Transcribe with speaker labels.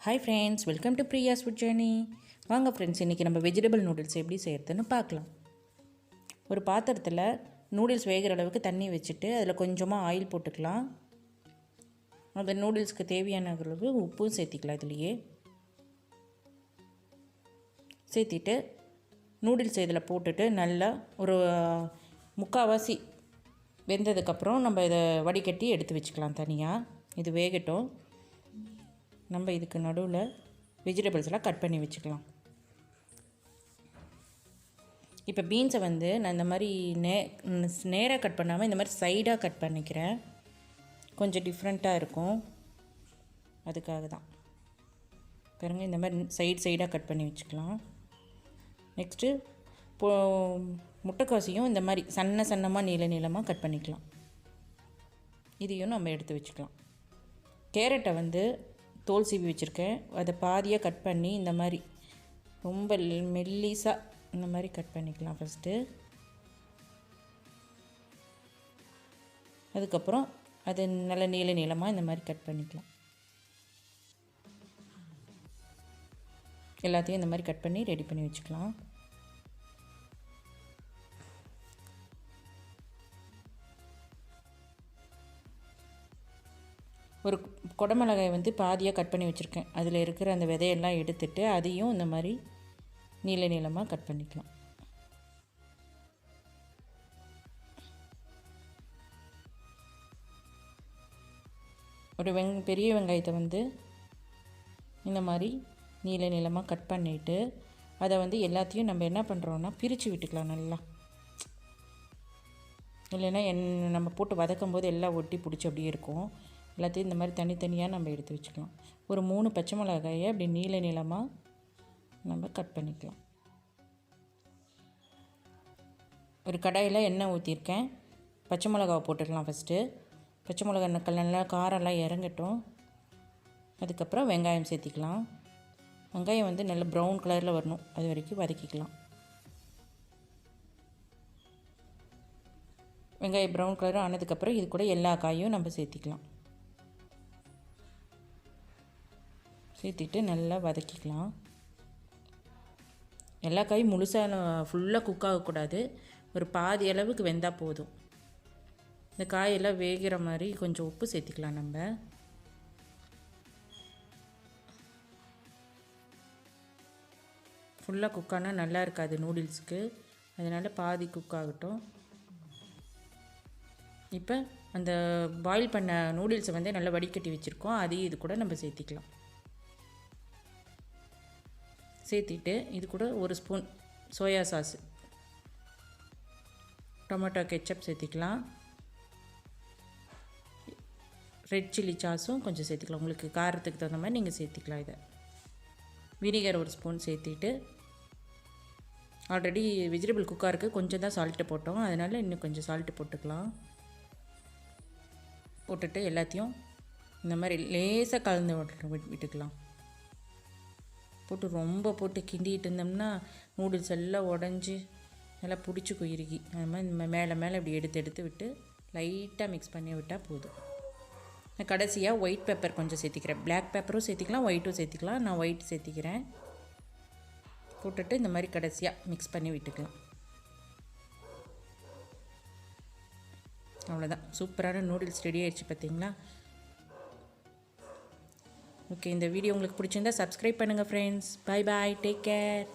Speaker 1: Hi friends, welcome to Priya's food journey. வாங்க friends, இன்றைக்கி நம்ம வெஜிடபிள் நூடுல்ஸ் எப்படி செய்கிறதுன்னு பார்க்கலாம். ஒரு பாத்திரத்தில் நூடுல்ஸ் வேகிற அளவுக்கு தண்ணி வச்சுட்டு அதில் கொஞ்சமாக ஆயில் போட்டுக்கலாம். அந்த நூடுல்ஸ்க்கு தேவையான அளவு உப்பும் சேர்த்திக்கலாம். இதுலேயே சேர்த்திட்டு நூடுல்ஸ் இதில் போட்டுட்டு நல்லா ஒரு முக்கால்வாசி வெந்ததுக்கப்புறம் நம்ம இதை வடிகட்டி எடுத்து வச்சுக்கலாம் தனியாக. இது வேகட்டும். நம்ம இதுக்கு நடுவில் வெஜிடபிள்ஸ்லாம் கட் பண்ணி வச்சுக்கலாம். இப்போ பீன்ஸை வந்து நான் இந்த மாதிரி நேராக கட் பண்ணாமல் இந்த மாதிரி சைடாக கட் பண்ணிக்கிறேன். கொஞ்சம் டிஃப்ரெண்ட்டாக இருக்கும், அதுக்காக தான். பாருங்கள், இந்த மாதிரி சைடாக கட் பண்ணி வச்சுக்கலாம். நெக்ஸ்ட்டு முட்டைக்கோசையும் இந்த மாதிரி சன்னமாக நீளமாக கட் பண்ணிக்கலாம். இதையும் நம்ம எடுத்து வச்சுக்கலாம். கேரட்டை வந்து தோல் சீவி வச்சுருக்கேன். அதை பாதியாக கட் பண்ணி இந்த மாதிரி ரொம்ப மெல்லிஸாக இந்த மாதிரி கட் பண்ணிக்கலாம் ஃபஸ்ட்டு. அதுக்கப்புறம் அது நல்ல நீளமாக இந்த மாதிரி கட் பண்ணிக்கலாம். எல்லாத்தையும் இந்த மாதிரி கட் பண்ணி ரெடி பண்ணி வச்சுக்கலாம். ஒரு குடமிளகாய் வந்து பாதியாக கட் பண்ணி வச்சுருக்கேன். அதில் இருக்கிற அந்த விதையெல்லாம் எடுத்துட்டு அதையும் இந்த மாதிரி நீளமாக கட் பண்ணிக்கலாம். ஒரு பெரிய வெங்காயத்தை வந்து இந்த மாதிரி நீளமாக கட் பண்ணிவிட்டு அதை வந்து எல்லாத்தையும் நம்ம என்ன பண்ணுறோன்னா பிரித்து விட்டுக்கலாம் நல்லா. இல்லைன்னா நம்ம போட்டு வதக்கும் போது எல்லாம் ஒட்டி பிடிச்சி அப்படியே இருக்கும். எல்லாத்தையும் இந்த மாதிரி தனித்தனியாக நம்ம எடுத்து வச்சுக்கலாம். ஒரு 3 பச்சை மிளகாயை அப்படி நீளமாக நம்ம கட் பண்ணிக்கலாம். ஒரு கடாயில் எண்ணெய் ஊற்றிருக்கேன். பச்சை மிளகாவை போட்டுக்கலாம் ஃபஸ்ட்டு. பச்சை மிளகா நல்லா காரம்லாம் இறங்கட்டும். அதுக்கப்புறம் வெங்காயம் சேர்த்திக்கலாம். வெங்காயம் வந்து நல்ல ப்ரௌன் கலரில் வரணும், அது வரைக்கும் வதக்கிக்கலாம். வெங்காயம் ப்ரௌன் கலர் ஆனதுக்கப்புறம் இது கூட எல்லா காயும் நம்ம சேர்த்திக்கலாம். சேர்த்திட்டு நல்லா வதக்கிக்கலாம். எல்லா காயும் முழுசாக ஃபுல்லாக குக் ஆகக்கூடாது, ஒரு பாதி அளவுக்கு வெந்தால் போதும். இந்த காயெல்லாம் வேகிற மாதிரி கொஞ்சம் உப்பு சேர்த்திக்கலாம். நம்ம ஃபுல்லாக குக்கானால் நல்லா இருக்காது நூடுல்ஸுக்கு, அதனால் பாதி குக் ஆகட்டும். இப்போ அந்த பாயில் பண்ண நூடுல்ஸை வந்து நல்லா வடிகட்டி வச்சுருக்கோம், அதையும் இது கூட நம்ம சேர்த்திக்கலாம். சேர்த்திட்டு இது கூட ஒரு spoon soya sauce, tomato ketchup சேர்த்திக்கலாம். ரெட் சில்லி சாஸும் கொஞ்சம் சேர்த்திக்கலாம். உங்களுக்கு காரத்துக்கு தகுந்த மாதிரி நீங்கள் சேர்த்திக்கலாம். இதை வினிகர் ஒரு ஸ்பூன் சேர்த்திட்டு, ஆல்ரெடி வெஜிடபிள் குக்காக இருக்குது, கொஞ்சம் தான் சால்ட்டு போட்டோம், அதனால் இன்னும் கொஞ்சம் சால்ட்டு போட்டுக்கலாம். போட்டுட்டு எல்லாத்தையும் இந்த மாதிரி லேசாக கலந்து விட்டுக்கலாம். போட்டு ரொம்ப போட்டு கிண்டிகிட்டு இருந்தோம்னா நூடுல்ஸ் எல்லாம் உடஞ்சி நல்லா பிடிச்சி குயிறுகி. அது மாதிரி மேலே இப்படி எடுத்து விட்டு லைட்டாக மிக்ஸ் பண்ணி விட்டால் போதும். நான் கடைசியாக ஒயிட் பெப்பர் கொஞ்சம் சேர்த்திக்கிறேன். பிளாக் பெப்பரும் சேர்த்திக்கலாம், ஒயிட்டும் சேர்த்திக்கலாம். நான் ஒயிட் சேர்த்திக்கிறேன். போட்டுட்டு இந்த மாதிரி கடைசியாக மிக்ஸ் பண்ணி விட்டுக்கலாம். அவ்வளோதான், சூப்பரான நூடுல்ஸ் ரெடி ஆயிடுச்சு பார்த்தீங்களா. ஓகே, இந்த வீடியோ உங்களுக்கு பிடிச்சிருந்தா சப்ஸ்கிரைப் பண்ணுங்கள் friends. Bye bye, take care.